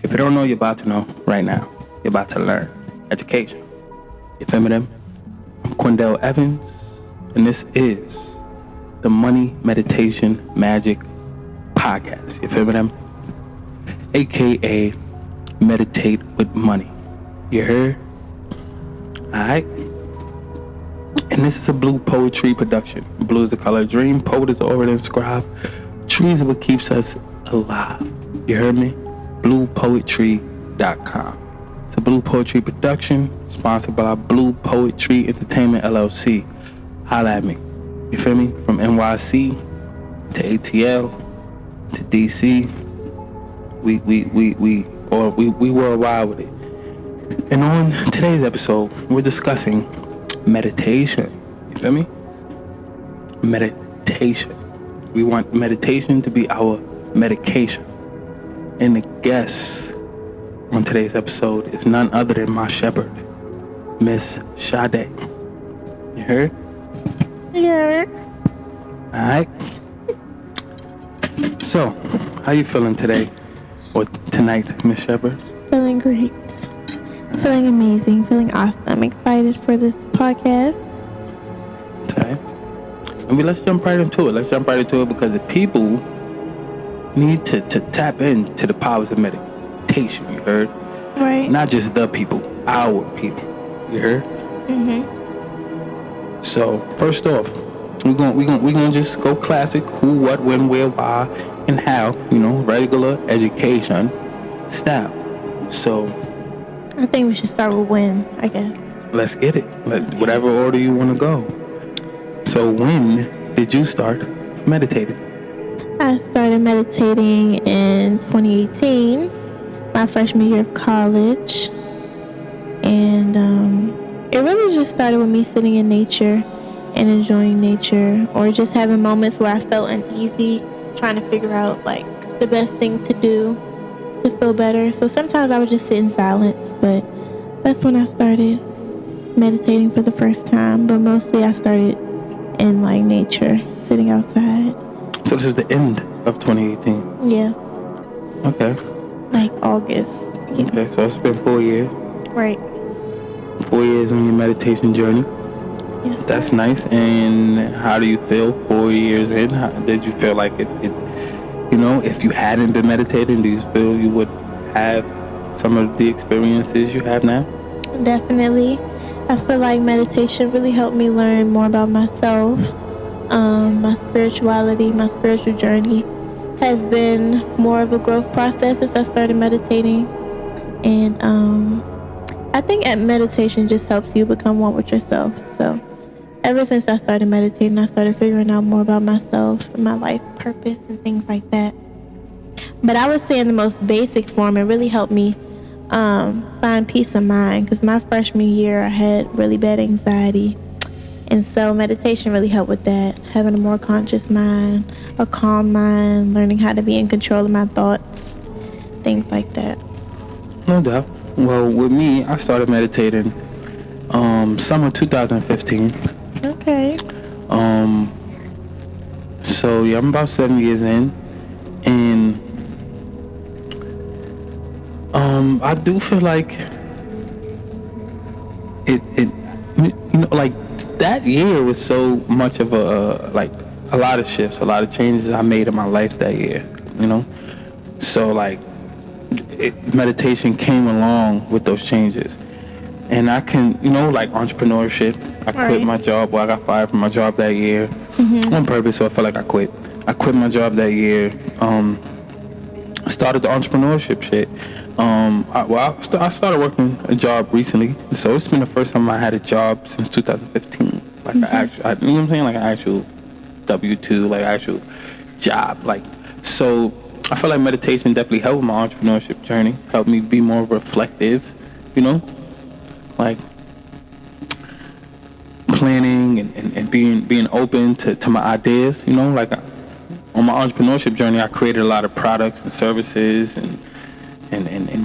If you don't know, you're about to know right now. You're about to learn. Education. You feel me them? I'm Quindell Evans, and this is the Money Meditation Magic Podcast. You feel me them? AKA Meditate with Money. You heard? Alright? And this is a Blue Poetry production. Blue is the color of dream. Poet is the orator scribe. Trees are what keeps us alive. You heard me? BluePoetry.com. It's a Blue Poetry production sponsored by Blue Poetry Entertainment LLC. Holla at me. You feel me? From NYC to ATL to DC. We worldwide with it. And on today's episode, we're discussing meditation. You feel me? Meditation. We want meditation to be our medication. And the guest on today's episode is none other than my shepherd, Miss Shadé. You heard? Yeah. Alright. So, how you feeling today or tonight, Miss Shepherd? Feeling great. Feeling amazing. Feeling awesome. Excited for this podcast. Okay. I mean, let's jump right into it. Because the people need to tap into the powers of meditation. You heard? Right. Not just the people, our people. You heard? Mm-hmm. So first off, we're gonna just go classic: who, what, when, where, why, and how. You know, regular education style. So I think we should start with when, I guess. let's get it. Whatever order you want to go. So when did you start meditating? I started meditating in 2018, my freshman year of college. And it really just started with me sitting in nature and enjoying nature, or just having moments where I felt uneasy, trying to figure out like the best thing to do to feel better. So sometimes I would just sit in silence, but that's when I started meditating for the first time. But mostly I started in like nature, sitting outside. So this is the end of 2018. Yeah. Okay. Like August. Yeah. Okay, so it's been 4 years. Right. 4 years on your meditation journey. Yes. That's nice. And how do you feel 4 years in? Did you feel like it, you know, if you hadn't been meditating, do you feel you would have some of the experiences you have now? Definitely. I feel like meditation really helped me learn more about myself. My spirituality, my spiritual journey has been more of a growth process since I started meditating. And I think meditation just helps you become one with yourself. So ever since I started meditating, I started figuring out more about myself and my life purpose and things like that. But I would say in the most basic form, it really helped me find peace of mind, because my freshman year I had really bad anxiety, and so meditation really helped with that, having a more conscious mind, a calm mind, learning how to be in control of my thoughts, things like that. No doubt. Well, with me, I started meditating summer 2015. Okay. So yeah, I'm about 7 years in, and I do feel like it you know, like that year was so much of a lot of shifts, a lot of changes I made in my life that year, you know. So like meditation came along with those changes, and I can, you know, like entrepreneurship. I quit my job. Well, I got fired from my job that year on purpose, so I felt like I quit my job that year. Started the entrepreneurship shit. I started working a job recently, so it's been the first time I had a job since 2015. Like you know what I'm saying, like an actual W-2, like actual job. Like, so I feel like meditation definitely helped my entrepreneurship journey, helped me be more reflective, you know, like planning and being open to my ideas, you know. Like on my entrepreneurship journey, I created a lot of products and services and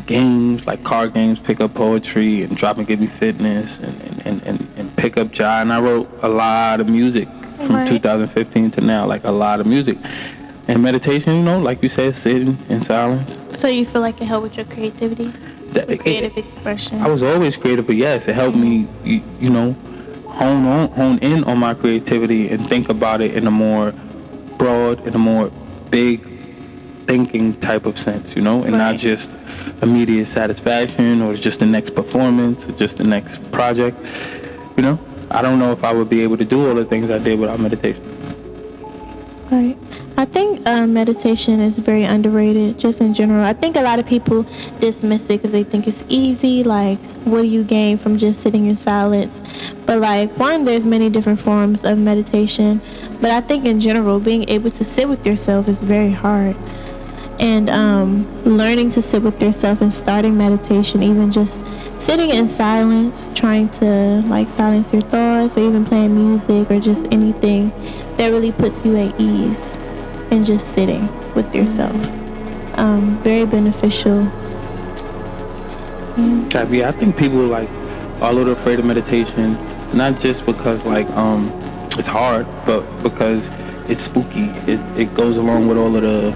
games, like card games, pickup poetry, and Drop and Give Me Fitness, and Pickup Jive. And I wrote a lot of music from 2015 to now, like a lot of music. And meditation, you know, like you said, sitting in silence. So you feel like it helped with your creativity? Creative expression. I was always creative, but yes, it helped me, you know, hone in on my creativity and think about it in a more broad, in a more big thinking type of sense, you know, and not just immediate satisfaction or just the next performance or just the next project, you know. I don't know if I would be able to do all the things I did without meditation. Right. I think meditation is very underrated, just in general. I think a lot of people dismiss it because they think it's easy. Like, what do you gain from just sitting in silence? But, like, one, there's many different forms of meditation. But I think in general, being able to sit with yourself is very hard. And learning to sit with yourself and starting meditation, even just sitting in silence, trying to, like, silence your thoughts, or even playing music or just anything that really puts you at ease, and just sitting with yourself. Very beneficial. Yeah, I think people like are a little afraid of meditation, not just because like it's hard, but because it's spooky. It goes along with all of the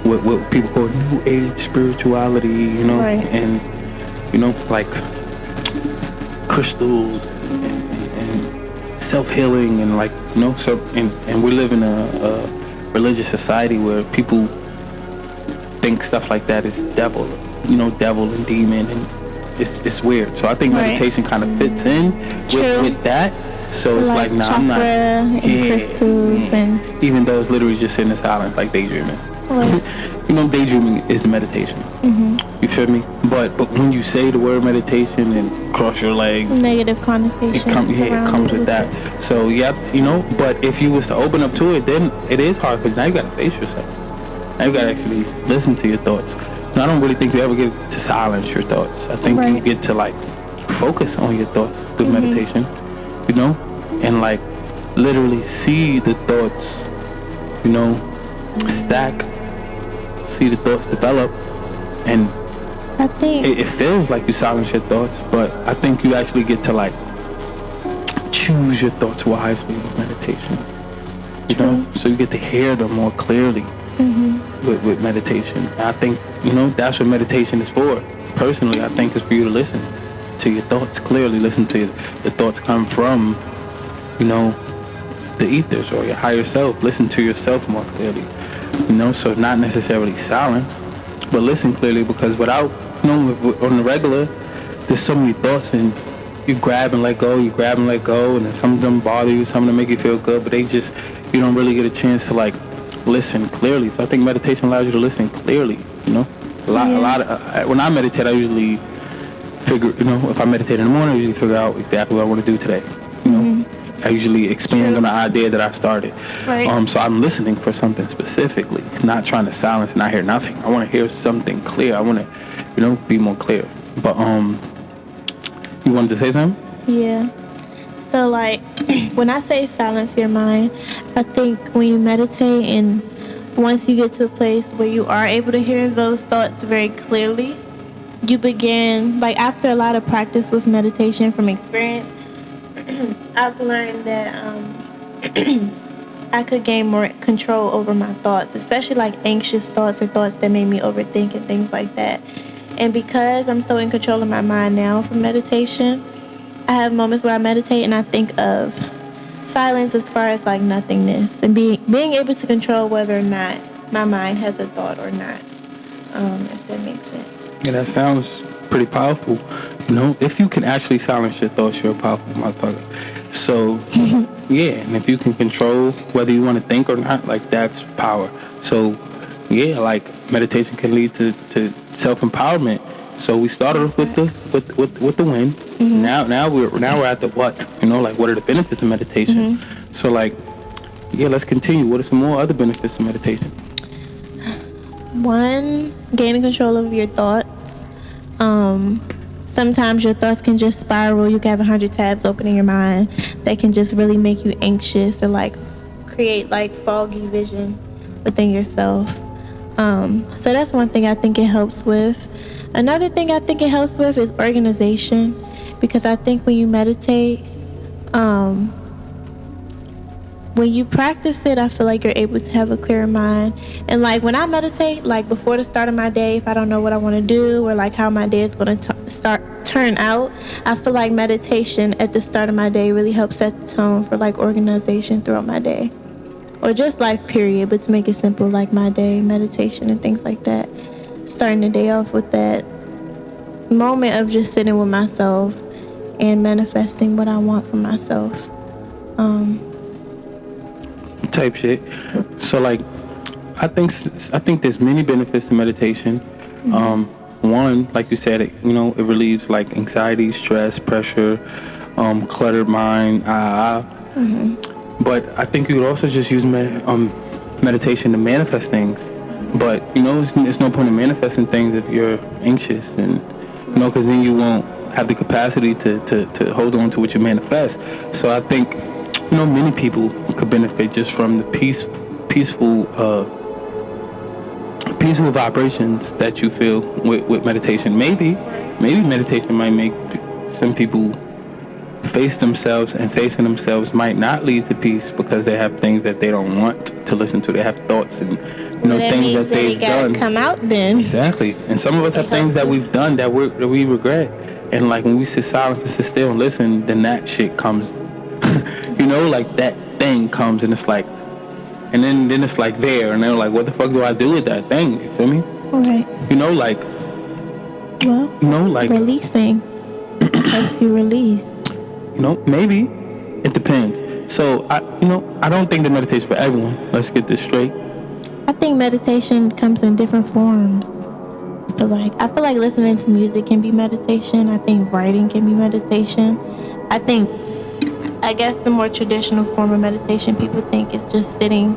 what people call new age spirituality, you know, and you know, like crystals and self-healing, and like, you know, so and we live in a religious society where people think stuff like that is devil and demon, and it's weird. So I think meditation kind of fits in with that. So it's like, nah, I'm not. And crystals and even though it's literally just sitting in silence, like daydreaming. You know, daydreaming is meditation. You feel me? But when you say the word meditation and cross your legs, negative connotation. It comes with that. So yeah, you know. But if you was to open up to it, then it is hard, because now you got to face yourself. Now you got to actually listen to your thoughts. And I don't really think you ever get to silence your thoughts. I think you get to like focus on your thoughts through meditation. You know, and like literally see the thoughts, you know, stack. See the thoughts develop, and I think it feels like you silence your thoughts, but I think you actually get to like choose your thoughts wisely with meditation. You know, so you get to hear them more clearly with meditation. And I think, you know, that's what meditation is for. Personally, I think it's for you to listen to your thoughts clearly, listen to the thoughts come from, you know, the ethers or your higher self. Listen to yourself more clearly. You know, so not necessarily silence, but listen clearly, because without, you know, on the regular, there's so many thoughts, and you grab and let go, and then some of them bother you, some of them make you feel good, but you don't really get a chance to like listen clearly. So I think meditation allows you to listen clearly, you know. A lot of, when I meditate, I usually figure, you know, if I meditate in the morning, I usually figure out exactly what I want to do today, you know. I usually expand on the idea that I started. So I'm listening for something specifically, not trying to silence and not hear nothing. I want to hear something clear. I want to, you know, be more clear. But you wanted to say something? Yeah. So like when I say silence your mind, I think when you meditate, and once you get to a place where you are able to hear those thoughts very clearly, you begin, like after a lot of practice with meditation from experience, I've learned that I could gain more control over my thoughts, especially like anxious thoughts or thoughts that made me overthink and things like that. And because I'm so in control of my mind now from meditation, I have moments where I meditate and I think of silence as far as like nothingness, and being able to control whether or not my mind has a thought or not, if that makes sense. Yeah, that sounds pretty powerful. You know, if you can actually silence your thoughts, you're a powerful motherfucker. So, yeah, and if you can control whether you want to think or not, like that's power. So, yeah, like meditation can lead to self-empowerment. So we started off with the when. Now we're at the what. You know, like what are the benefits of meditation? So like, yeah, let's continue. What are some more other benefits of meditation? One, gaining control of your thoughts. Sometimes your thoughts can just spiral. You can have 100 tabs open in your mind that can just really make you anxious, or like create like foggy vision within yourself. So that's one thing I think it helps with. Another thing I think it helps with is organization, because I think when you meditate, when you practice it, I feel like you're able to have a clearer mind. And like when I meditate, like before the start of my day, if I don't know what I want to do or like how my day is going to turn out, I feel like meditation at the start of my day really helps set the tone for like organization throughout my day, or just life period. But to make it simple, like my day, meditation and things like that, starting the day off with that moment of just sitting with myself and manifesting what I want for myself. Type shit. So like, I think there's many benefits to meditation. One, like you said, it relieves like anxiety, stress, pressure, cluttered mind. But I think you could also just use meditation to manifest things. But it's no point in manifesting things if you're anxious, and because then you won't have the capacity to hold on to what you manifest. So I think many people could benefit just from the peaceful vibrations that you feel with meditation. Maybe meditation might make some people face themselves, and facing themselves might not lead to peace because they have things that they don't want to listen to. They have thoughts and things that they've done. Come out then. Exactly. And some of us have things that we've done that we regret. And like when we sit silent and sit still and listen, then that shit comes. Like that thing comes, and it's like, and then it's like there, and they're like, what the fuck do I do with that thing? You feel me? Right. Releasing helps you release. Maybe it depends. So I don't think that meditation for everyone. Let's get this straight. I think meditation comes in different forms. So I feel like listening to music can be meditation. I think writing can be meditation. I guess the more traditional form of meditation people think is just sitting.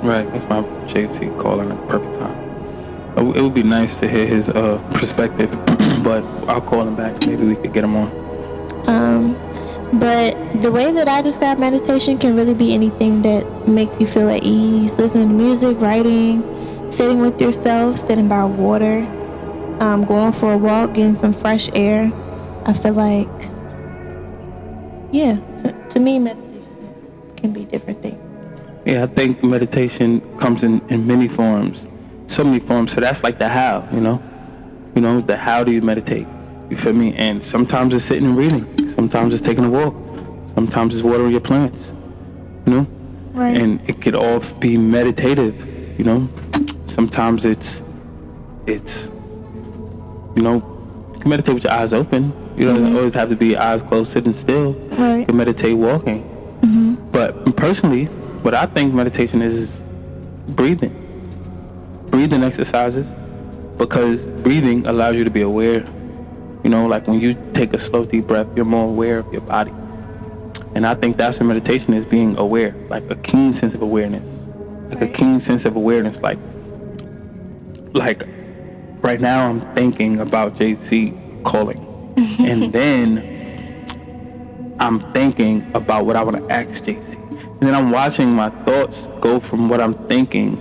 Right, that's my Jace calling at the perfect time. It would be nice to hear his perspective, but I'll call him back. Maybe we could get him on. But the way that I describe meditation can really be anything that makes you feel at ease. Listening to music, writing, sitting with yourself, sitting by water, going for a walk, getting some fresh air. I feel like, to me, meditation can be different things. Yeah, I think meditation comes in many forms. So many forms. So that's like the how, the how do you meditate? You feel me? And sometimes it's sitting and reading. Sometimes it's taking a walk. Sometimes it's watering your plants. Right. And it could all be meditative. Sometimes it's you can meditate with your eyes open. You don't always have to be eyes closed, sitting still. Right. You can meditate walking. But personally, what I think meditation is breathing. Breathing exercises, because breathing allows you to be aware. Like when you take a slow, deep breath, you're more aware of your body. And I think that's what meditation is, being aware, like a keen sense of awareness. A keen sense of awareness, like right now I'm thinking about JC calling. And then I'm thinking about what I want to ask JC. And then I'm watching my thoughts go from what I'm thinking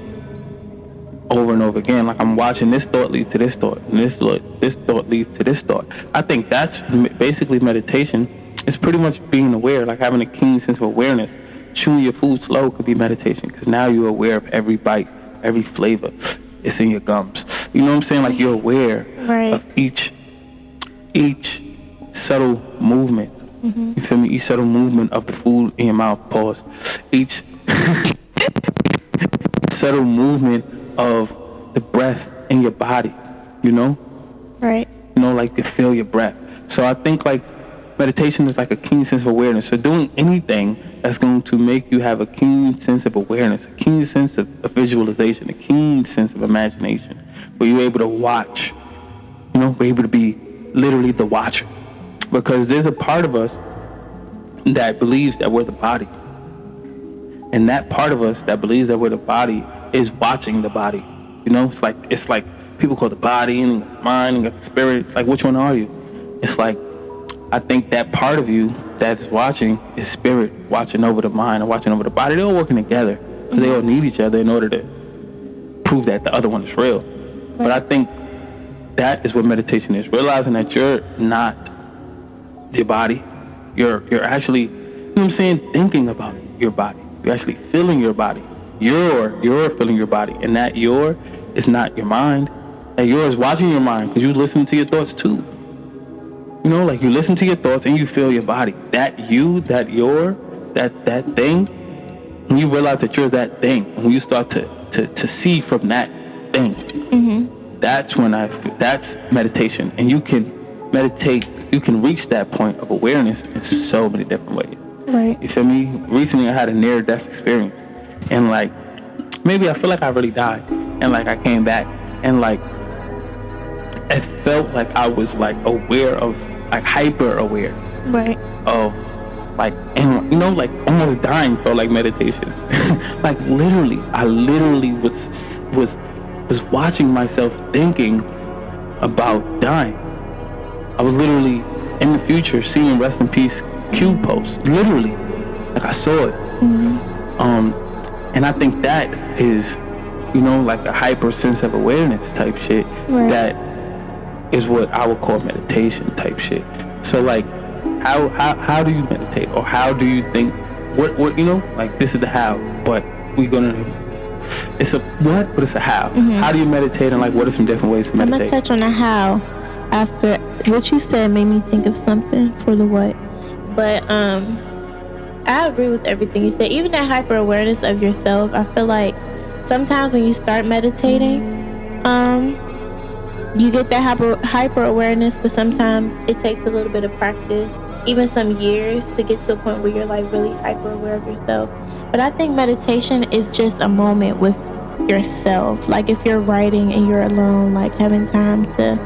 over and over again. Like I'm watching this thought lead to this thought, and this thought leads to this thought. I think that's basically meditation. It's pretty much being aware, like having a keen sense of awareness. Chewing your food slow could be meditation, because now you're aware of every bite, every flavor. It's in your gums. You know what I'm saying? Like you're aware of each subtle movement. You feel me? Each subtle movement of the food in your mouth. Pause. Each subtle movement of the breath in your body. Right. Like you feel your breath. So I think like meditation is like a keen sense of awareness. So doing anything that's going to make you have a keen sense of awareness, a keen sense of visualization, a keen sense of imagination, where you're able to watch, we're able to be literally the watcher. Because there's a part of us that believes that we're the body. And that part of us that believes that we're the body is watching the body. It's like people call the body and the mind and got the spirit. It's like, which one are you? It's like, I think that part of you that's watching is spirit, watching over the mind and watching over the body. They're all working together. They all need each other in order to prove that the other one is real. Right. But I think that is what meditation is. Realizing that you're not your body. You're actually what I'm saying, thinking about your body. You're actually feeling your body. You're feeling your body. And that your is not your mind. That your is watching your mind because you listen to your thoughts too. You know, like you listen to your thoughts and you feel your body. That you, that your, that thing, when you realize that you're that thing, and when you start to see from that thing, that's when that's meditation. And you can meditate, you can reach that point of awareness in so many different ways. Right. You feel me? Recently I had a near-death experience. And like, maybe I feel like I really died. And like I came back and like, it felt like I was like aware of, like hyper aware. Right. Of like, and you know, like almost dying felt like meditation. Like literally, I literally was watching myself thinking about dying. I was literally in the future seeing rest in peace Q posts. Literally, like I saw it. And I think that is, you know, like a hyper sense of awareness type shit. Right. That is what I would call meditation type shit. So like, how do you meditate, or how do you think? What you know? Like this is the how, but it's a what, but it's a how. How do you meditate, and like what are some different ways to meditate? I'm gonna touch on the how after what you said made me think of something for the what. But I agree with everything you said. Even that hyper awareness of yourself, I feel like sometimes when you start meditating, you get that hyper awareness, but sometimes it takes a little bit of practice, even some years, to get to a point where you're like really hyper aware of yourself. But I think meditation is just a moment with yourself. Like if you're writing and you're alone, like having time to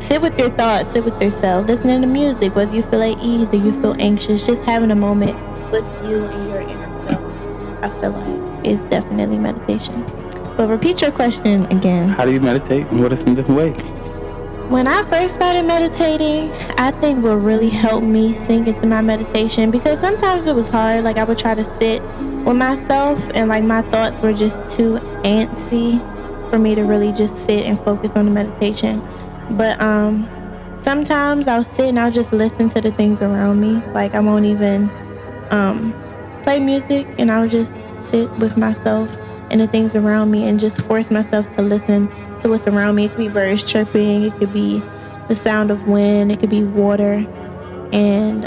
sit with your thoughts, sit with yourself, listening to music, whether you feel at ease or you feel anxious, just having a moment with you and your inner self, I feel like is definitely meditation. But repeat your question again. How do you meditate, and what are some different ways? When I first started meditating, I think what really helped me sink into my meditation, because sometimes it was hard. Like I would try to sit with myself and like my thoughts were just too antsy for me to really just sit and focus on the meditation. But sometimes I'll sit and I'll just listen to the things around me. Like I won't even play music, and I'll just sit with myself and the things around me and just force myself to listen to what's around me. It could be birds chirping, it could be the sound of wind, it could be water. And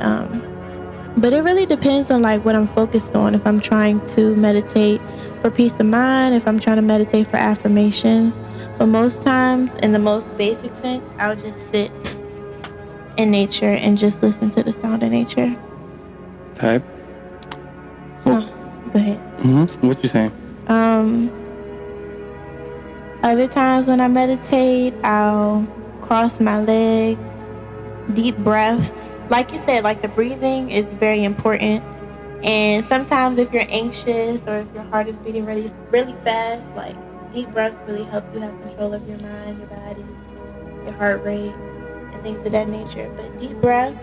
but it really depends on like what I'm focused on. If I'm trying to meditate for peace of mind, if I'm trying to meditate for affirmations. But most times, in the most basic sense, I'll just sit in nature and just listen to the sound of nature. Okay. So, go ahead. What you saying? Other times when I meditate, I'll cross my legs, deep breaths. Like you said, like the breathing is very important. And sometimes if you're anxious or if your heart is beating really, really fast, like deep breaths really help you have control of your mind, your body, your heart rate, and things of that nature. But deep breaths.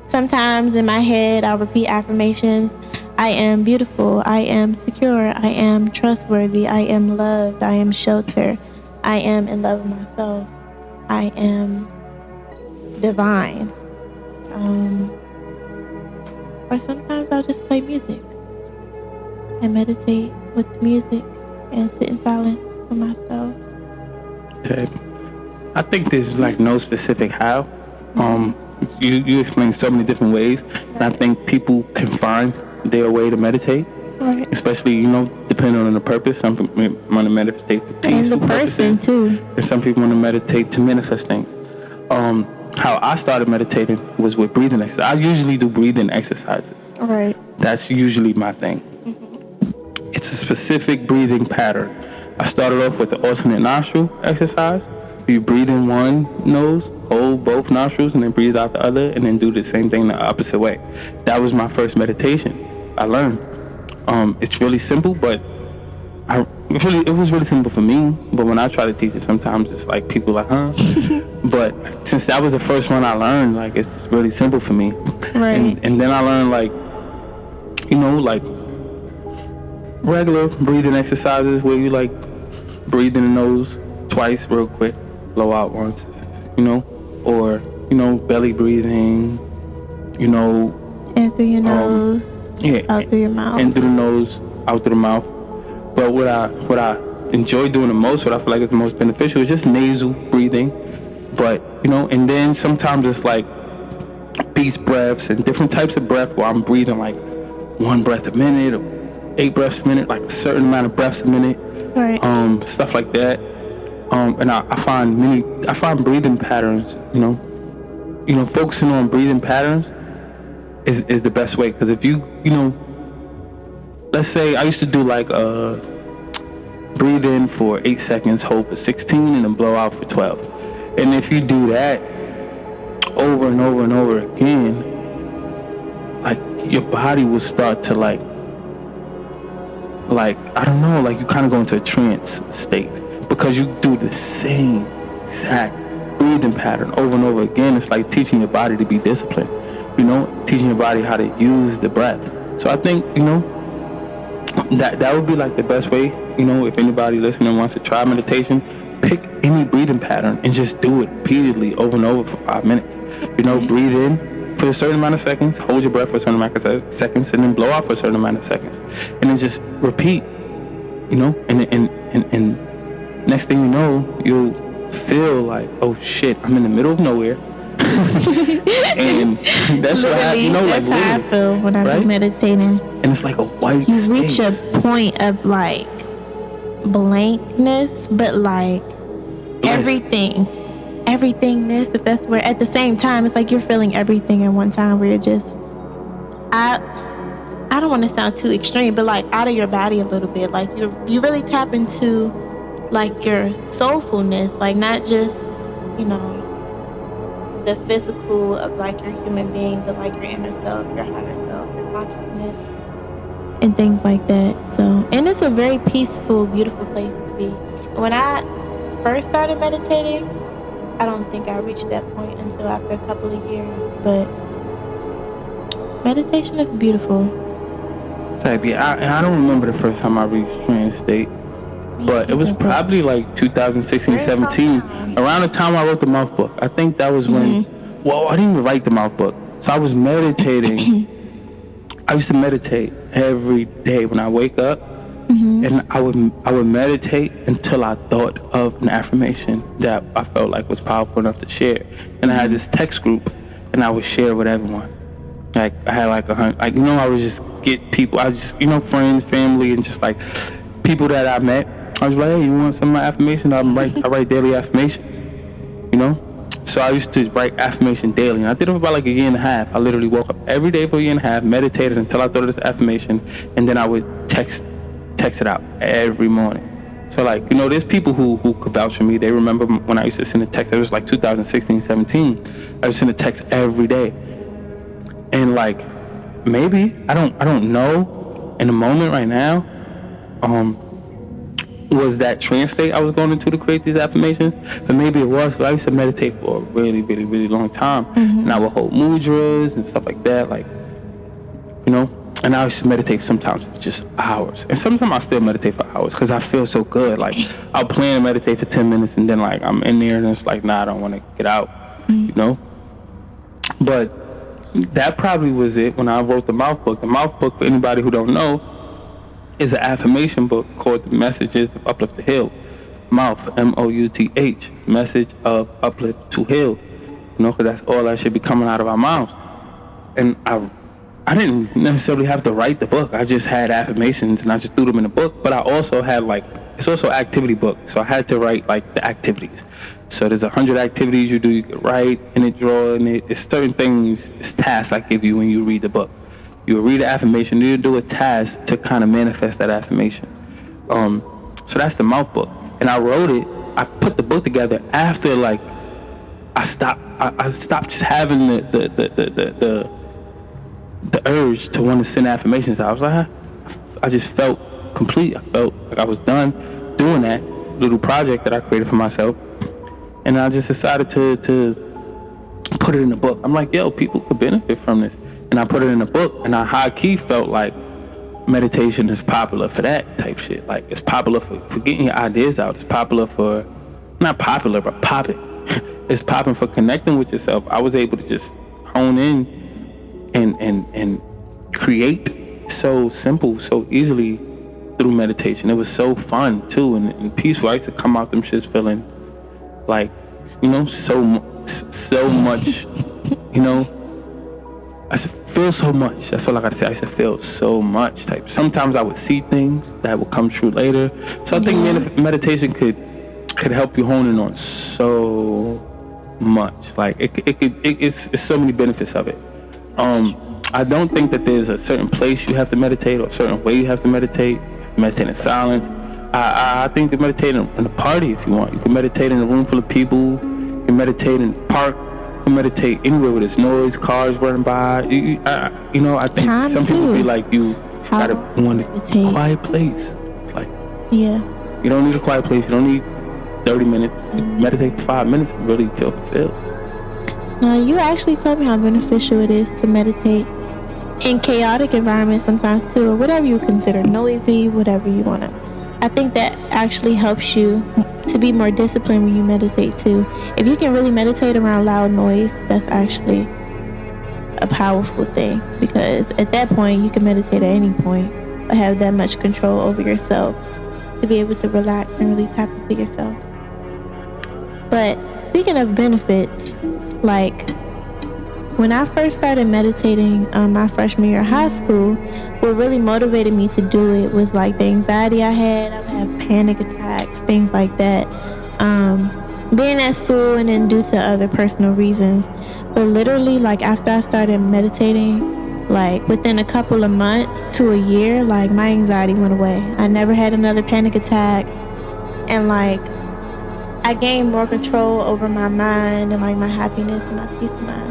Sometimes in my head, I'll repeat affirmations. I am beautiful. I am secure. I am trustworthy. I am loved. I am sheltered. I am in love with myself. I am divine. Or sometimes I'll just play music and meditate with the music and sit in silence with myself. Okay. I think there's like no specific how. You explain so many different ways, and I think people can find their way to meditate. Right. Especially, you know, depending on the purpose. Some people want to meditate for peaceful and the person purposes, too. and some people want to meditate to manifest things. How I started meditating was with breathing exercises. I usually do breathing exercises. Right. That's usually my thing. It's a specific breathing pattern. I started off with the alternate nostril exercise. You breathe in one nose, hold both nostrils, and then breathe out the other, and then do the same thing the opposite way. That was my first meditation I learned. It's really simple, but it was really simple for me. But when I try to teach it, sometimes it's like people like, huh? But since that was the first one I learned, like it's really simple for me. Right. And then I learned like, you know, like regular breathing exercises where you like breathe in the nose twice real quick, blow out once, you know, or, you know, belly breathing, you know, In through your nose, yeah, out through your mouth. in through the nose, out through the mouth. But what I enjoy doing the most, what I feel like is the most beneficial, is just nasal breathing. But and then sometimes it's like beast breaths and different types of breath where I'm breathing like 1 breath a minute or 8 breaths a minute, like a certain amount of breaths a minute, Right. Stuff like that. And I find breathing patterns, focusing on breathing patterns is the best way. Because if let's say I used to do like breathe in for 8 seconds, hold for 16, and then blow out for 12. And if you do that over and over and over again, like your body will start to like I don't know, like you kind of go into a trance state because you do the same exact breathing pattern over and over again. It's like teaching your body to be disciplined, teaching your body how to use the breath. So I think that would be like the best way. If anybody listening wants to try meditation, pick any breathing pattern and just do it repeatedly over and over for 5 minutes. Breathe in for a certain amount of seconds, hold your breath for a certain amount of seconds, and then blow out for a certain amount of seconds, and then just repeat. And next thing you know, you'll feel like, oh shit, I'm in the middle of nowhere. And that's what I, that's how I feel when I'm right? meditating. And it's like a white you space. Reach a point of like blankness, but like everythingness, if that's where at the same time it's like you're feeling everything at one time where you're just I don't want to sound too extreme, but like out of your body a little bit. Like you really tap into like your soulfulness, like not just the physical of like your human being, but like your inner self, your higher self, your consciousness, and things like that. So, and it's a very peaceful, beautiful place to be. When I first started meditating, I don't think I reached that point until after a couple of years, but meditation is beautiful. I don't remember the first time I reached trance state, but it was probably like 2016, 17, around the time I wrote the mouth book. I think that was when, well, I didn't even write the mouth book. So I was meditating. I used to meditate every day when I wake up, and I would meditate until I thought of an affirmation that I felt like was powerful enough to share. And I had this text group, and I would share with everyone. Like I had like 100, like I would just get people, I just friends, family, and just like people that I met. I was like, hey, you want some of my affirmations? I write daily affirmations, So I used to write affirmation daily, and I did it for about like a year and a half. I literally woke up every day for a year and a half, meditated until I thought of this affirmation, and then I would text it out every morning. So like, there's people who could vouch for me. They remember when I used to send a text. It was like 2016, 17. I used to send a text every day. And like, maybe, I don't know in the moment right now, was that trance state I was going into to create these affirmations, but maybe it was, because I used to meditate for a really, really, really long time, and I would hold mudras and stuff like that, like, and I used to meditate sometimes for just hours, and sometimes I still meditate for hours, because I feel so good. Like, I'll plan to meditate for 10 minutes, and then like, I'm in there, and it's like, nah, I don't want to get out, but that probably was it when I wrote the mouth book. The mouth book, for anybody who don't know, is an affirmation book called The Messages of Uplift to Heal. Mouth, M-O-U-T-H, message of uplift to heal. Because that's all that should be coming out of our mouths. And I didn't necessarily have to write the book. I just had affirmations and I just threw them in the book. But I also had it's also an activity book. So I had to write like the activities. So there's 100 activities you do. You can write in it, draw in it. It's certain things, it's tasks I give you when you read the book. You read the affirmation, you do a task to kind of manifest that affirmation. So that's the mouth book. And I wrote it, I put the book together after like I stopped just having the urge to want to send affirmations out. I was like, I just felt complete. I felt like I was done doing that little project that I created for myself. And I just decided to put it in a book. I'm like, yo, people could benefit from this. And I put it in a book, and I high-key felt like meditation is popular for that type shit. Like, it's popular for getting your ideas out. It's popular for, not popular, but popping. It's popping for connecting with yourself. I was able to just hone in and create so simple, so easily through meditation. It was so fun too, and peaceful. I used to come out them shits feeling like, so much, I used to feel so much. That's all I gotta say. I used to feel so much. Type. Sometimes I would see things that would come true later. So I think meditation could help you hone in on so much. Like it's so many benefits of it. I don't think that there's a certain place you have to meditate or a certain way you have to meditate. Meditate in silence. I think you can meditate in a party if you want. You can meditate in a room full of people. You can meditate in the park. You can meditate anywhere where there's noise, cars running by. I think Time some people be like, you gotta want a quiet place. It's like, yeah, you don't need a quiet place. You don't need 30 minutes. You meditate for 5 minutes and really feel fulfilled. No, you actually told me how beneficial it is to meditate in chaotic environments sometimes too, or whatever you consider noisy, whatever you want to. I think that actually helps you to be more disciplined when you meditate too. If you can really meditate around loud noise, that's actually a powerful thing, because at that point you can meditate at any point, but have that much control over yourself to be able to relax and really tap into yourself. But speaking of benefits, like when I first started meditating my freshman year of high school, what really motivated me to do it was like the anxiety I had. I would have panic attacks, things like that. Being at school and then due to other personal reasons. But literally, like after I started meditating, like within a couple of months to a year, like my anxiety went away. I never had another panic attack. And like I gained more control over my mind and like my happiness and my peace of mind.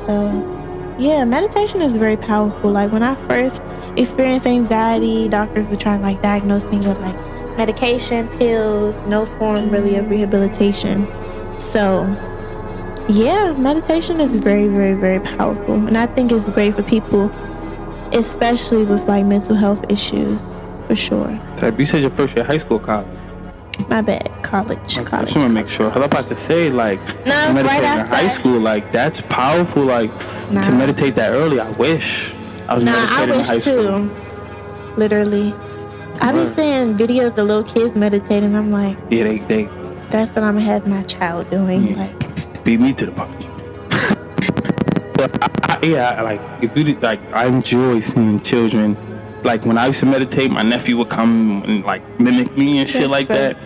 So, yeah, meditation is very powerful. Like when I first experienced anxiety, doctors would try to like diagnose me with like medication, pills, no form really of rehabilitation. So, yeah, meditation is very, very, very powerful. And I think it's great for people, especially with like mental health issues, for sure. So you said your first year of high school, college? My bad, college. I just want to make sure. I was about to say, like, no, meditating right in high school, like, that's powerful, like, to meditate that early. I wish I was meditating in high school. Too. Literally. I be seeing videos of little kids meditating. I'm like, yeah, they that's what I'm going to have my child doing. Yeah. Like, beat me to the punch. But, like, if you like, I enjoy seeing children. Like when I used to meditate, my nephew would come and like mimic me and shit like that.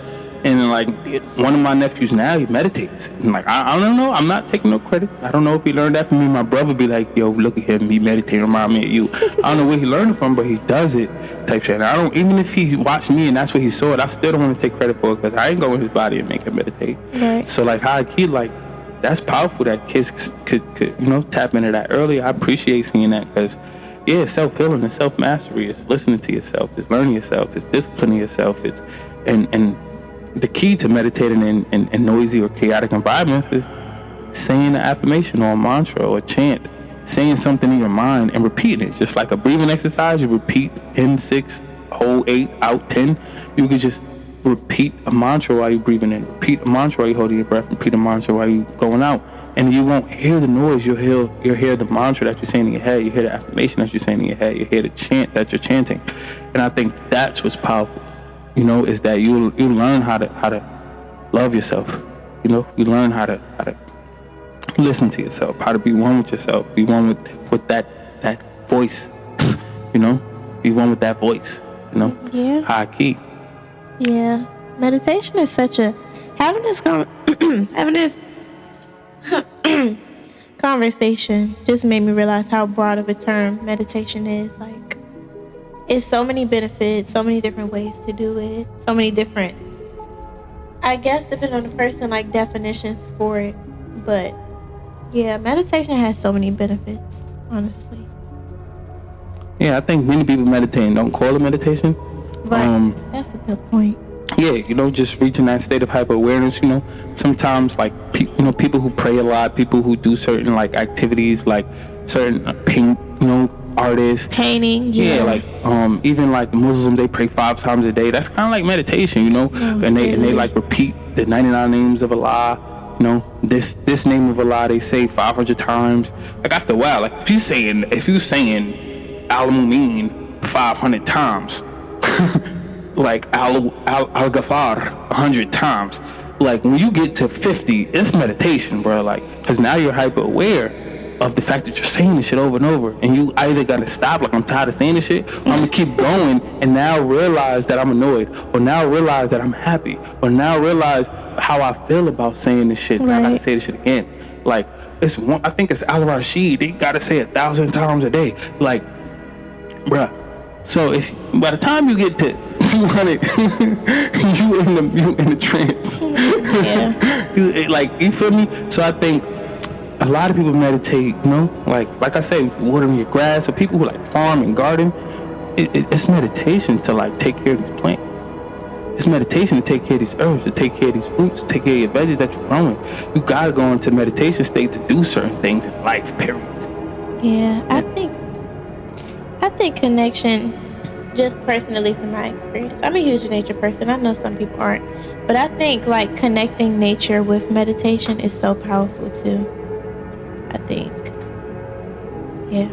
And like one of my nephews now, he meditates. And like I don't know, I'm not taking no credit. I don't know if he learned that from me. My brother be like, yo, look at him, he meditating, remind me of you. I don't know where he learned it from, but he does it type shit. And I don't, even if he watched me and that's where he saw it, I still don't want to take credit for it because I ain't go in his body and make him meditate. Right. So like how a kid, like that's powerful that kids could tap into that early. I appreciate seeing that because yeah, self-healing and self-mastery. It's listening to yourself. It's learning yourself. It's disciplining yourself. It's and the key to meditating in noisy or chaotic environments is saying an affirmation or a mantra or a chant, saying something in your mind and repeating it. Just like a breathing exercise, you repeat in 6, hold 8, out 10. You could just repeat a mantra while you're breathing in. Repeat a mantra while you're holding your breath. Repeat a mantra while you're going out. And you won't hear the noise. You'll hear the mantra that you're saying in your head. You hear the affirmation that you're saying in your head. You hear the chant that you're chanting. And I think that's what's powerful. Is that you learn how to love yourself. You learn how to listen to yourself, how to be one with yourself, be one with that voice. Be one with that voice. Yeah. High key. Yeah. Meditation is such a having this conversation just made me realize how broad of a term meditation is. Like, it's so many benefits, so many different ways to do it, so many different, I guess depending on the person, like definitions for it. But yeah, meditation has so many benefits, honestly. Yeah, I think many people meditate and don't call it meditation. Right. That's a good point. Yeah, just reaching that state of hyper awareness. Sometimes like people who pray a lot, people who do certain like activities, like certain paint, artists, painting. Yeah, like even like Muslims, they pray 5 times a day. That's kind of like meditation, and they like repeat the 99 names of Allah. You know, this name of Allah they say 500 times. Like after a while, like if you saying Al-Mumin 500 times, like Al-Ghafar 100 times, like when you get to 50, it's meditation, bro. Like, cause now you're hyper aware of the fact that you're saying this shit over and over, and you either gotta stop, like I'm tired of saying this shit, or I'm gonna keep going and now realize that I'm annoyed, or now realize that I'm happy, or now realize how I feel about saying this shit. Right. I gotta say this shit again. Like it's one. I think it's Al Rashid. They gotta say 1,000 times a day. Like, bruh. So if by the time you get to 200, you in the trance. Yeah. you feel me? So I think a lot of people meditate, you know, like I say, watering your grass, or people who like farm and garden. It's meditation to like take care of these plants. It's meditation to take care of these herbs, to take care of these fruits, to take care of your veggies that you're growing. You gotta go into meditation state to do certain things in life, period. Yeah, I think connection, just personally from my experience, I'm a huge nature person. I know some people aren't, but I think like connecting nature with meditation is so powerful too. I think, yeah.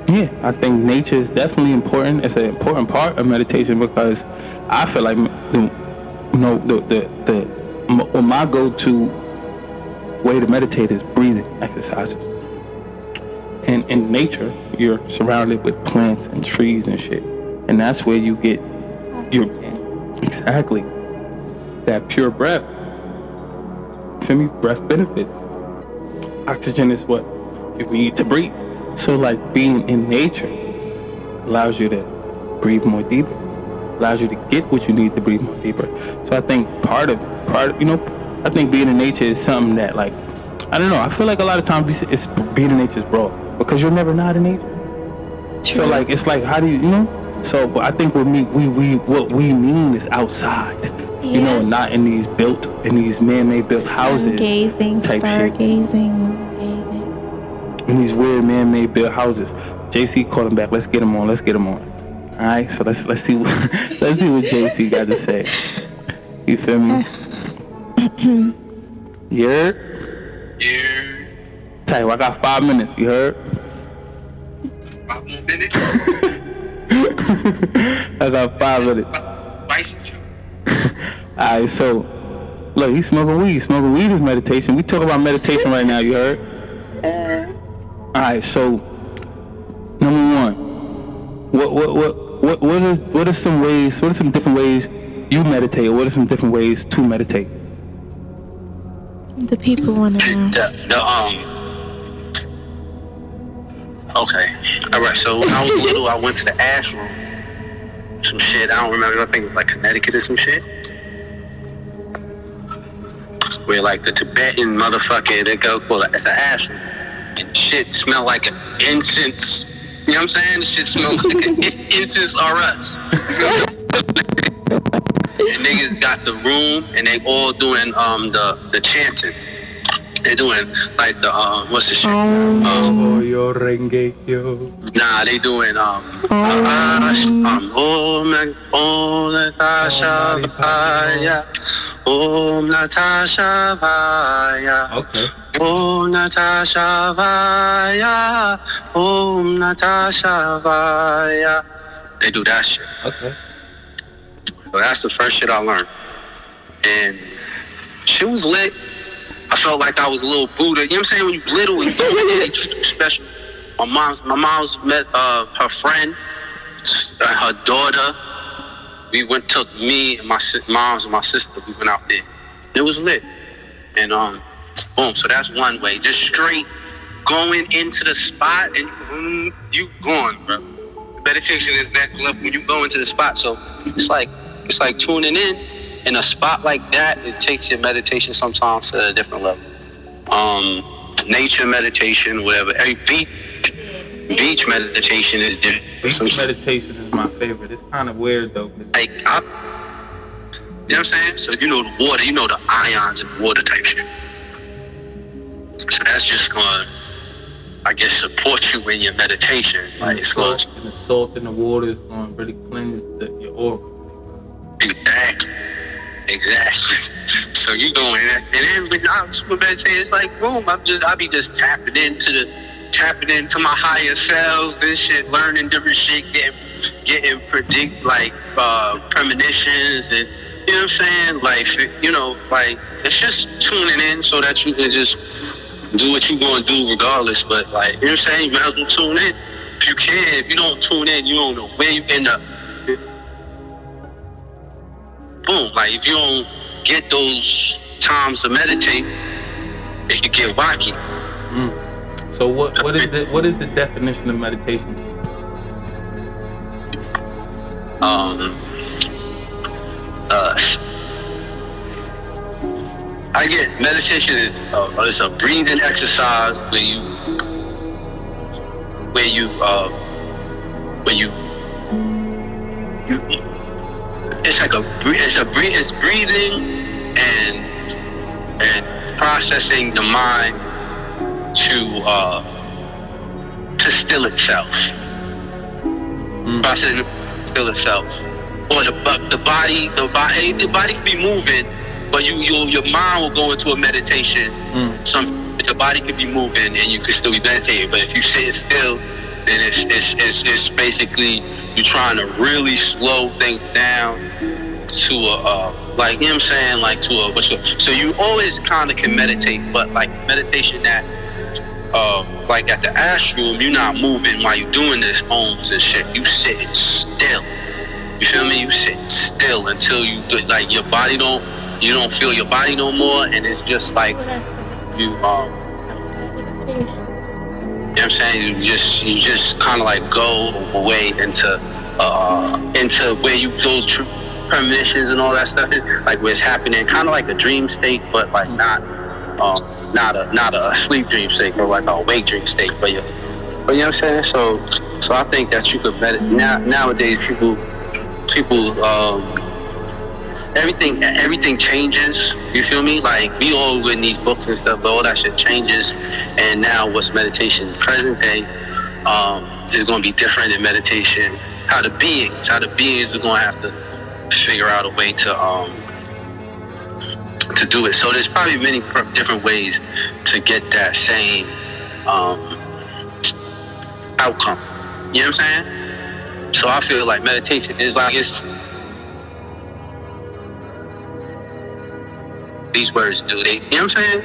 Yeah, I think nature is definitely important. It's an important part of meditation because I feel like, my go-to way to meditate is breathing exercises. And in nature, you're surrounded with plants and trees and shit, and that's where you get exactly that pure breath. For me, breath benefits. Oxygen is what you need to breathe. So like being in nature allows you to breathe more deeper, allows you to get what you need to breathe more deeper. So I think part of I think being in nature is something that, like, I don't know, I feel like a lot of times it's being in nature is broad because you're never not in nature. True. So like it's like, how do you so but I think what we mean is outside. Yeah. Not in these man-made built houses type shit. In these weird man-made built houses. JC called him back. Let's get him on. All right. So let's see what JC got to say. You feel me? You heard? Yeah. Tell you, I got 5 minutes. You heard? 5 more minutes. I got 5 minutes. Alright, so look, he's smoking weed. Smoking weed is meditation. We talk about meditation right now. You heard? Alright, so number one, what are some ways? What are some different ways you meditate? Or what are some different ways to meditate? The people want to know. Okay. All right. So when I was little, I went to the ashram. Some shit. I don't remember. I think it was like Connecticut or some shit. Where like the Tibetan motherfucker, they go call it. It's an ashram. And shit smell like an incense. You know what I'm saying? The shit smell like an incense or us. And niggas got the room and they all doing the chanting. They doing like the what's the shit? Nah, they doing Om Natasha Vaya. Okay. Om Natasha Vaya. Om Natasha Vaya. They do that shit. Okay. So that's the first shit I learned. And shit was lit. I felt like I was a little Buddha. You know what I'm saying? When you little and they treat you special. My mom's met her friend, her daughter. We took me and my moms and my sister. We went out there. It was lit. And boom. So that's one way. Just straight going into the spot and you gone, bro. Meditation is next level when you go into the spot. So it's like tuning in a spot like that. It takes your meditation sometimes to a different level. Nature meditation, whatever. Every beach meditation is different. Beach meditation is my favorite. It's kind of weird though. Like, you know what I'm saying? So you know the water, you know the ions in water type shit. So that's just gonna, I guess, support you in your meditation. Like it's going to, and the salt in the water is going to really cleanse your aura. Exactly. So you going, and then when I'm super meditating, it's like boom. I be just tapping into my higher selves and shit, learning different shit, getting premonitions, and you know what I'm saying, like like it's just tuning in so that you can just do what you gonna do regardless. But like, you know what I'm saying, you might as well tune in if you can. If you don't tune in, you don't know where you end up. Boom, like if you don't get those times to meditate, it can get wacky. So what is the definition of meditation to you? I get meditation is it's a breathing exercise where it's breathing and processing the mind to still itself. Processing to still itself. Or the body can be moving, but your mind will go into a meditation. The body can be moving and you can still be meditating. But if you sit still, then it's basically you're trying to really slow things down to a like, you know what I'm saying, like to a so you always kind of can meditate, but like meditation that like at the ashram, you're not moving while you're doing this ohms and shit. You sitting still. You feel me? You sit still until you like your body you don't feel your body no more, and it's just like you know what I'm saying, you just kind of like go away into where you those premonitions and all that stuff is, like where it's happening, kind of like a dream state, but like not a sleep dream state, or like a awake dream state, but you know what I'm saying. So I think that you could meditate nowadays. People everything changes, you feel me? Like we all in these books and stuff, but all that shit changes, and now what's meditation present day is going to be different than meditation. How the beings are going to have to figure out a way to do it. So there's probably many different ways to get that same outcome. You know what I'm saying? So I feel like meditation is like these words do they, you know what I'm saying?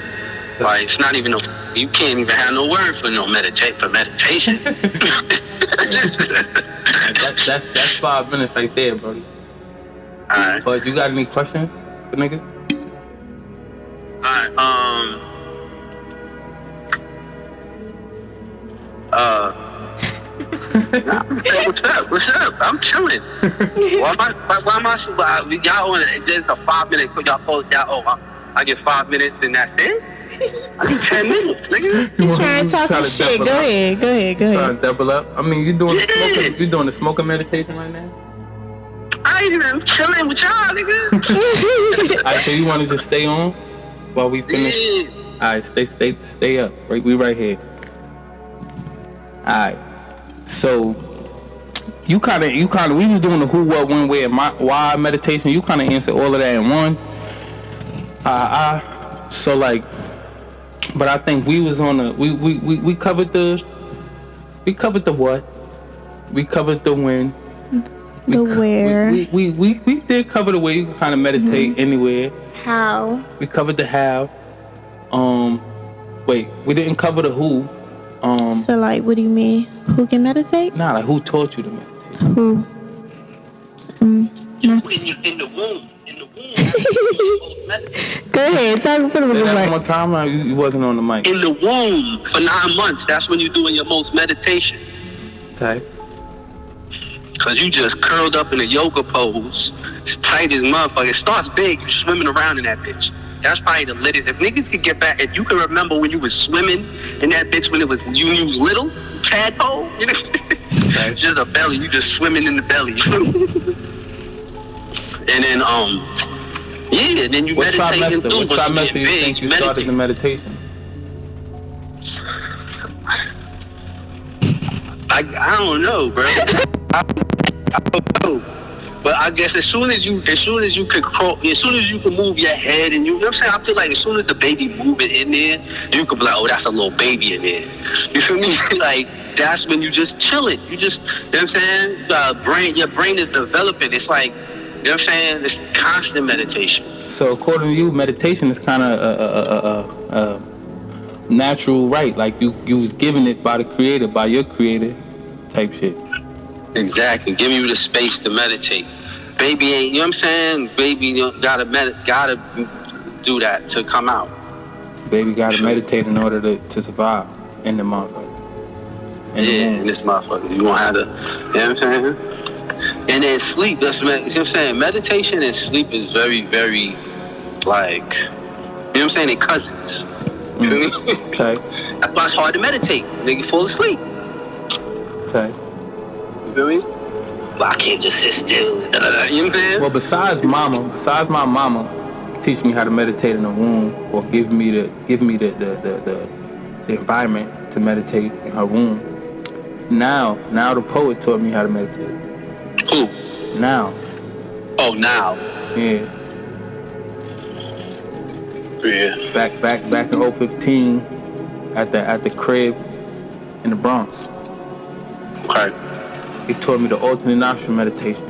Like it's not even you can't even have no word for meditation. That's 5 minutes right there, buddy. Alright. But you got any questions for niggas? Alright, What's up? I'm chilling. Why am I y'all on it? There's a 5 minute. Y'all post I get 5 minutes and that's it? I need 10 minutes, nigga. You trying to talk shit. Go ahead. Trying to double up. I mean, you doing the smoking meditation right now? I ain't even chilling with y'all, nigga. Alright, so you want to just stay on while we finish? Yeah. Alright, stay up. Right, we right here. Alright. So you kind of we was doing the who, what, when, where, why meditation. You kind of answered all of that in one. So like, but I think we was on we covered the what, we covered the when, the where. We did cover the way you can kind of meditate anywhere. How. We covered the how. Wait, we didn't cover the who. So like, what do you mean? Who can meditate? Nah, like who taught you to meditate? Who? In the womb. Go ahead, talk for the Say that mic. one more time. You wasn't on the mic. In the womb for 9 months. That's when you're doing your most meditation. Type. Cause you just curled up in a yoga pose. It's tight as motherfucker. It starts big. You're swimming around in that bitch. That's probably the littest. If niggas could get back, if you can remember when you was swimming in that bitch when you was little, tadpole, you know, it's just a belly. You just swimming in the belly. And then yeah, and then you meditate and do. What trimester you think you started the meditation? I don't know, bro. I don't know. But I guess as soon as you can move your head, and you know what I'm saying, I feel like as soon as the baby move it in there, you can be like, oh, that's a little baby in there. You feel me? Like, that's when you just chill it. You just, you know what I'm saying? Your brain is developing. It's like, you know what I'm saying? It's constant meditation. So according to you, meditation is kind of natural, right? Like you was given it by the creator, by your creator, type shit. Exactly. Give you the space to meditate. Baby ain't, you know what I'm saying? Baby gotta do that to come out. Baby gotta meditate in order to survive in the motherfucker. In this motherfucker. You won't have to, you know what I'm saying? And then sleep, that's, you know what I'm saying? Meditation and sleep is very, very, like, you know what I'm saying? They're cousins. You feel me? Okay. That's why it's hard to meditate. Nigga fall asleep. Okay. You feel me? But I can't just sit still. You know what I'm saying? Well, besides my mama teaching me how to meditate in the womb, or give me the environment to meditate in her womb. Now the poet taught me how to meditate. Who? Now. Oh, now. Yeah. Yeah. Back in 2015 at the crib in the Bronx. Okay. He taught me the alternate nostril meditation.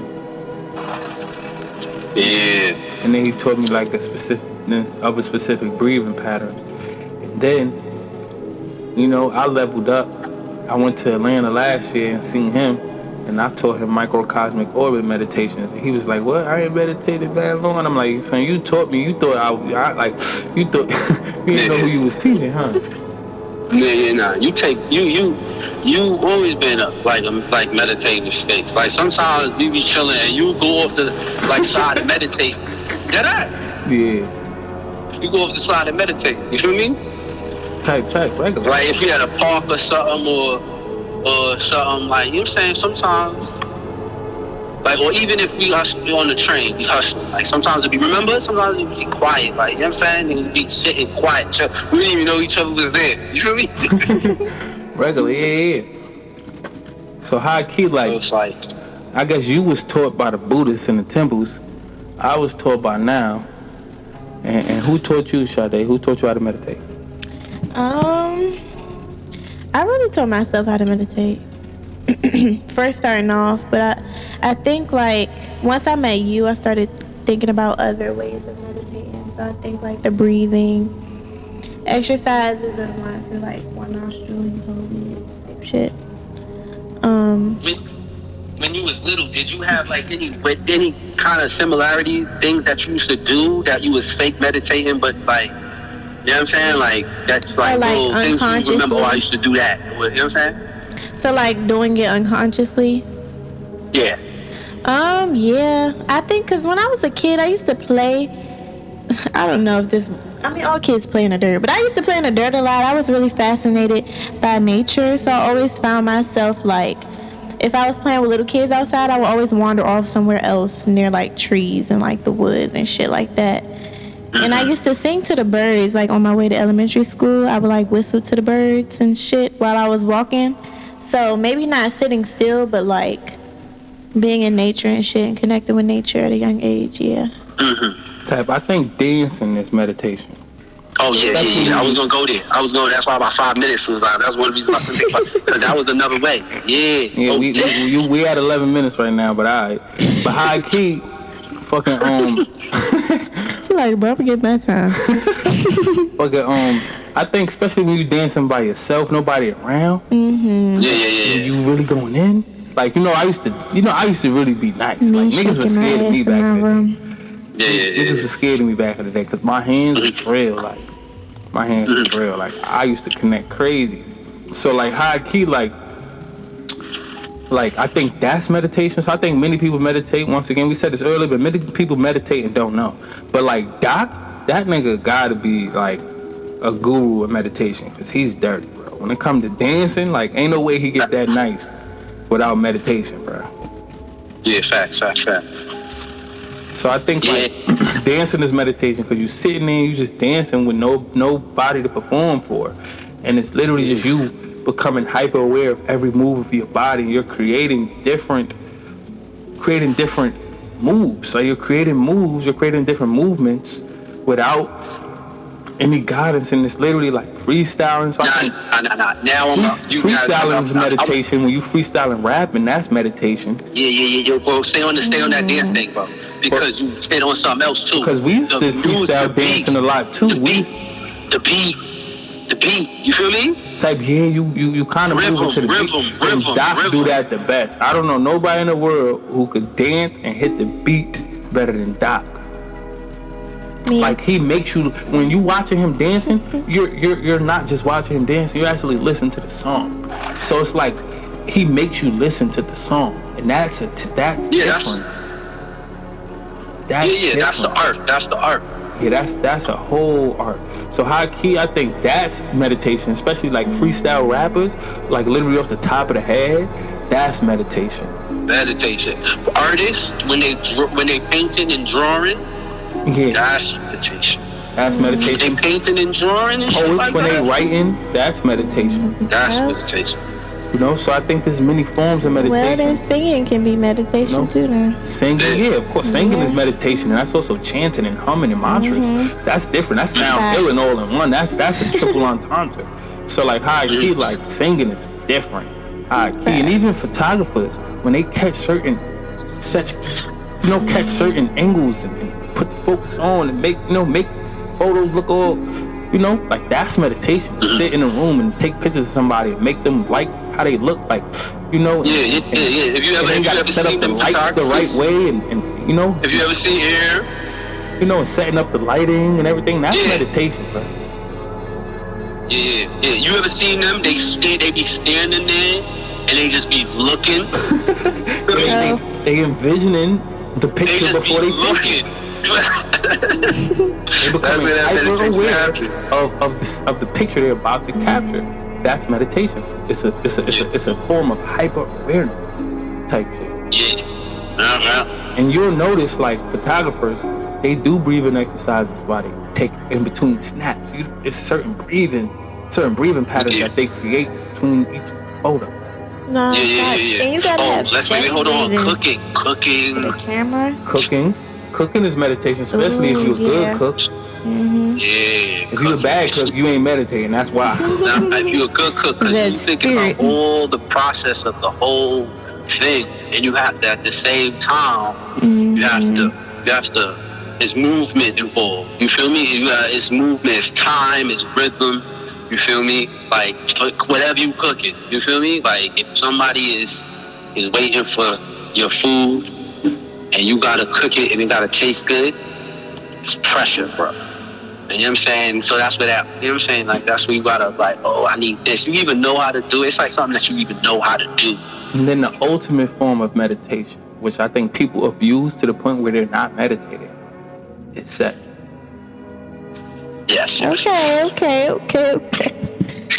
Yeah. And then he taught me like the specificness of a specific breathing patterns. And then, you know, I leveled up. I went to Atlanta last year and seen him, and I taught him microcosmic orbit meditations. And he was like, "What? I ain't meditated that long." And I'm like, "Son, you taught me. You thought I like, you thought you didn't know who you was teaching, huh?" Yeah, nah. You always been like meditating states. Like sometimes we be chilling and you go off the like side and meditate. Get that? Yeah. You go off the side and meditate. You feel me? Type, regular. Like if you at a park or something or something, like, you know what I'm saying? Sometimes, like, or even if we hustle on the train, we hustle. Like sometimes it be, remember? Sometimes it be quiet. Like, you know what I'm saying? And we be sitting quiet. We didn't even know each other was there. You feel me? Regular, yeah. So high key, like, So it's like, I guess you was taught by the Buddhists in the temples. I was taught by now. And who taught you, Shadé? Who taught you how to meditate? I really taught myself how to meditate. First starting off, but I think like once I met you, I started thinking about other ways of meditating. So I think like the breathing, exercises are the ones for like one nostril and hold it, type shit. when you was little, did you have like any kind of similarity things that you used to do that you was fake meditating, but like, you know what I'm saying? Like that's like little things you remember. Oh, I used to do that. You know what I'm saying? So like doing it unconsciously. Yeah. Yeah. I think because when I was a kid, I used to play. I don't know if this. I mean, all kids play in the dirt, but I used to play in the dirt a lot. I was really fascinated by nature, so I always found myself like, if I was playing with little kids outside, I would always wander off somewhere else near like trees and like the woods and shit like that. And I used to sing to the birds, like on my way to elementary school. I would like whistle to the birds and shit while I was walking. So maybe not sitting still, but like being in nature and shit and connecting with nature at a young age, yeah. Type, I think dancing is meditation. Oh yeah. I was gonna go there. That's why about 5 minutes was like, that's one reason I couldn't think about, because that was another way. Yeah. We at 11 minutes right now, but alright. But high key, fucking like, bro, I'm getting my time. fucking I think especially when you dancing by yourself, nobody around. Mm-hmm. Yeah. You really going in? Like, I used to really be nice. Like niggas were scared of me back in the day. Niggas were scared of me back in the day because my hands was real. Like, my hands was real. Like, I used to connect crazy. So, like, high key, like, I think that's meditation. So I think many people meditate. Once again, we said this earlier, but many people meditate and don't know. But, like, Doc, that nigga gotta be, like, a guru of meditation because he's dirty, bro. When it comes to dancing, like, ain't no way he get that nice without meditation, bro. Yeah, facts. So I think like dancing is meditation because you sitting there, you just dancing with nobody to perform for, and it's literally just you becoming hyper aware of every move of your body. You're creating different moves. So you're creating moves, you're creating different movements without any guidance, and it's literally like freestyling. So Nah. Now freestyling is meditation. When you freestyling rapping, that's meditation. Yeah, bro. Stay on that dance thing, bro. Because you stayed on something else too. Because we used to freestyle dancing a lot too. The beat. You feel me? Type you kind of move into the beat. And Doc do that the best. I don't know nobody in the world who could dance and hit the beat better than Doc. Me. Like he makes you, when you watching him dancing, you're not just watching him dancing. You actually listen to the song. So it's like he makes you listen to the song, and that's different. That's the art. That's the art. Yeah, that's a whole art. So high key, I think that's meditation, especially like freestyle rappers, like literally off the top of the head. That's meditation. Artists when they painting and drawing. Yeah, that's meditation. That's meditation. They painting and drawing and poets like when they writing, that's meditation. That's meditation. You know, so I think there's many forms of meditation. Well, then singing can be meditation too, now. Singing, yeah, of course. Singing is meditation, and that's also chanting and humming and mantras. That's different. That sound ill and all in one. That's a triple entendre. So like high key, like singing is different. High key, and even photographers when they catch certain angles and put the focus on and make photos look all, like that's meditation. Sit in a room and take pictures of somebody and make them like how they look, like, Yeah. If you ever set up the lights the right way, and If you ever see Air, and setting up the lighting and everything, that's meditation, bro. Yeah. You ever seen them? They be standing there and they just be looking. They envisioning the picture before they take it. They become hyper aware of the picture they're about to capture. That's meditation. It's a form of hyper awareness type shit. Yeah. And you'll notice, like photographers, they do breathing exercises while they take in between snaps. It's certain breathing patterns that they create between each photo. No, yeah. And you gotta have hold on. Cooking. The camera. Cooking is meditation, especially if you're a good cook. Mm-hmm. Yeah. If you're a bad cook, you ain't meditating. That's why. If you're a good cook, because you're thinking about all the process of the whole thing, and you have to at the same time, you have to. There's movement involved. You feel me? It's movement, it's time, it's rhythm. You feel me? Like whatever you cooking. You feel me? Like if somebody is waiting for your food and you gotta cook it and it gotta taste good, it's pressure, bro. And you know what I'm saying? So that's what you know what I'm saying? Like that's where you gotta like, oh, I need this. You even know how to do it. It's like something that you even know how to do. And then the ultimate form of meditation, which I think people abuse to the point where they're not meditating, is sex. Yes. Okay.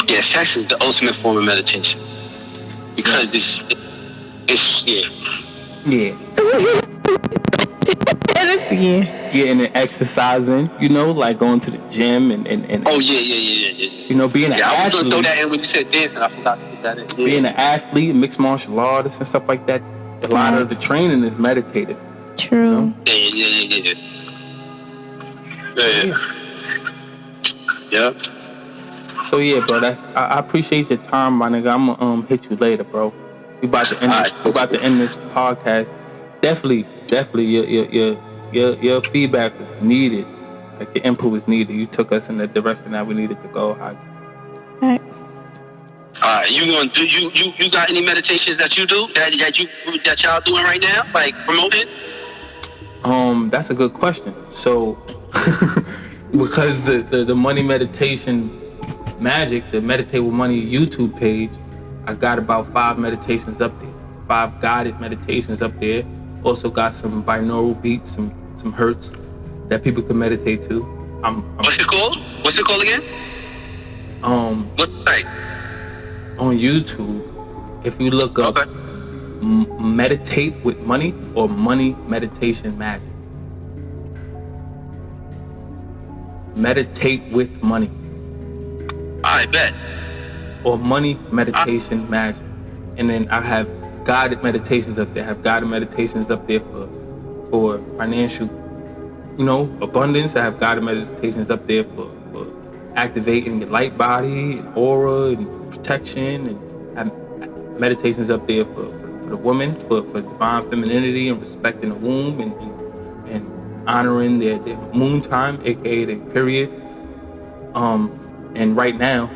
Yeah, sex is the ultimate form of meditation. Because it's Yeah. Yeah, and then exercising, like going to the gym and oh yeah. Being an athlete. I was gonna throw that in when you said dancing. I forgot to put that in. Yeah. Being an athlete, mixed martial artist and stuff like that, a lot of the training is meditative. True. Yeah. So yeah, bro, I appreciate your time, my nigga. I'm gonna hit you later, bro. We about to end this podcast. Definitely your feedback was needed. Like your input was needed. You took us in the direction that we needed to go. Thanks. You got any meditations that you do that y'all doing right now, like promoting? That's a good question. So because the Money Meditation Magic, the Meditate with Money YouTube page, I got about 5 meditations up there, 5 guided meditations up there. Also got some binaural beats, some hertz that people can meditate to. What's it called? What's it called again? What's the site? On YouTube, if you look up Meditate with Money or Money Meditation Magic. Meditate with Money. I bet. Or Money Meditation Magic. And then I have guided meditations up there. I have guided meditations up there for financial, abundance. I have guided meditations up there for activating your light body and aura and protection, and have meditations up there for the woman, for divine femininity and respecting the womb, and honoring their moon time, aka their period. And right now,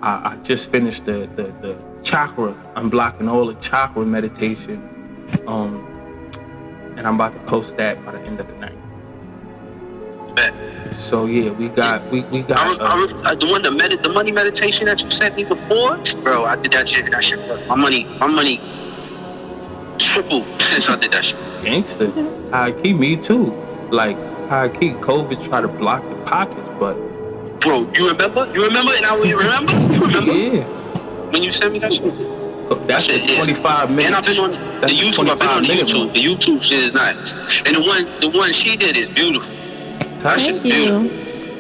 I just finished the chakra, unblocking all the chakra meditation, and I'm about to post that by the end of the night. Bet. So yeah, we got the money meditation that you sent me before, bro. I did that shit. That shit, my money tripled since I did that shit. Gangster, high key, me too. Like high key, COVID tried to block the pockets, but bro, you remember? And I will remember. You remember? Yeah. When you sent me that shit. That's the 25 minutes. And I've been on the YouTube. I've been on the YouTube. The YouTube shit is nice, and the one she did is beautiful. That shit is beautiful.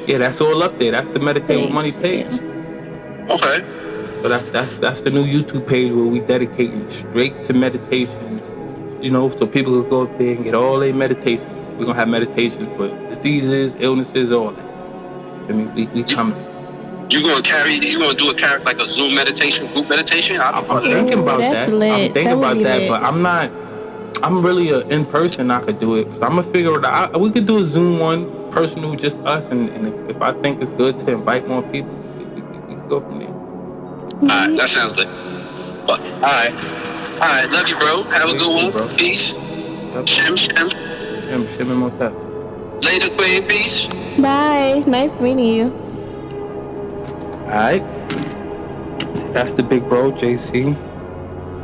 Yeah, that's all up there. That's the Meditate with Money page. Okay. So that's the new YouTube page where we dedicating straight to meditations. So people can go up there and get all their meditations. We're gonna have meditations for diseases, illnesses, all that. I mean, we coming. You gonna do like a Zoom meditation, group meditation? I'm thinking about that. I'm thinking about that, but I'm not. I'm really a in person. I could do it. So I'm gonna figure it out. We could do a Zoom one, personal, just us, and if I think it's good to invite more people, we can go from there. All right, that sounds good. All right, love you, bro. Have a good one. Bro. Peace. Yep. Shim and Motel. Later, Queen. Peace. Bye. Nice meeting you. All right. See, that's the big bro, JC.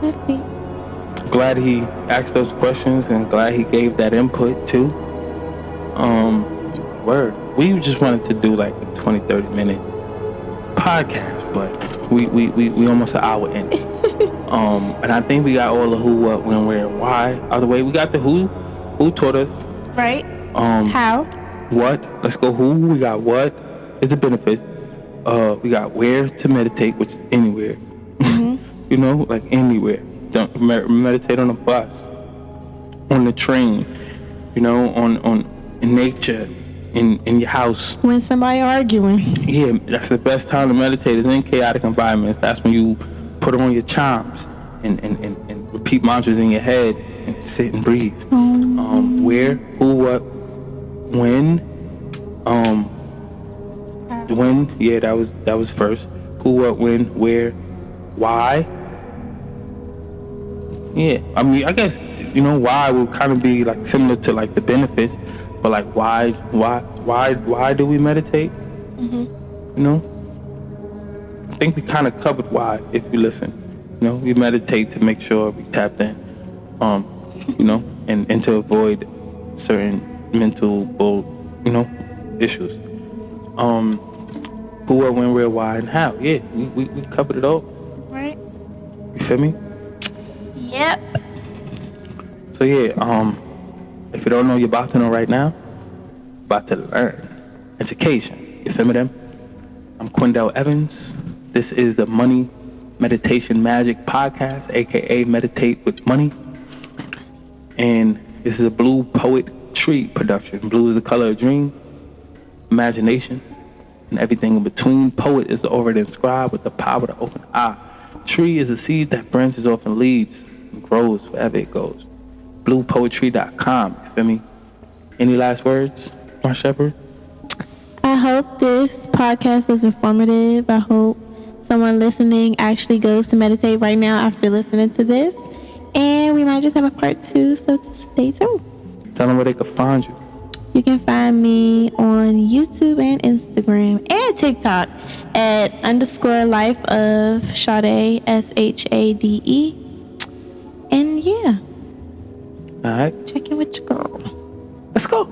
Happy. Glad he asked those questions and glad he gave that input too. Word. We just wanted to do like a 20-30 minute podcast, but we almost an hour in. And I think we got all the who, what, when, where, why out of the way. We got the who taught us. Right. How? What? Let's go who. We got what is the benefits. We got where to meditate, which is anywhere. Mm-hmm. Like anywhere. Don't meditate on a bus, on the train, on in nature, in your house. When somebody arguing. Yeah, that's the best time to meditate is in chaotic environments. That's when you put on your chimes and repeat mantras in your head and sit and breathe. Where, who, what, when, when, yeah, that was first. Who, what, when, where, why. Yeah, I mean, I guess, why will kind of be like similar to like the benefits, but like why do we meditate? Mm-hmm. I think we kind of covered why if you listen. We meditate to make sure we tapped in, and to avoid certain mental, issues. Who, what, when, where, why, and how. Yeah, we covered it all. Right. You feel me? Yep. So yeah, if you don't know, you're about to know right now. About to learn. Education. You feel me, them? I'm Quindell Evans. This is the Money Meditation Magic Podcast, aka Meditate with Money. And this is a Blue Poetry production. Blue is the color of dream, imagination, and everything in between. Poet is the already inscribed with the power to open eye. Tree is a seed that branches off and leaves and grows wherever it goes. BluePoetry.com. You feel me? Any last words, my shepherd? I hope this podcast was informative. I hope someone listening actually goes to meditate right now after listening to this. And we might just have a part 2, so stay tuned. Tell them where they can find you. You can find me on YouTube and Instagram and TikTok at _life of Shadé, SHADE. And yeah. All right. Check in with your girl. Let's go.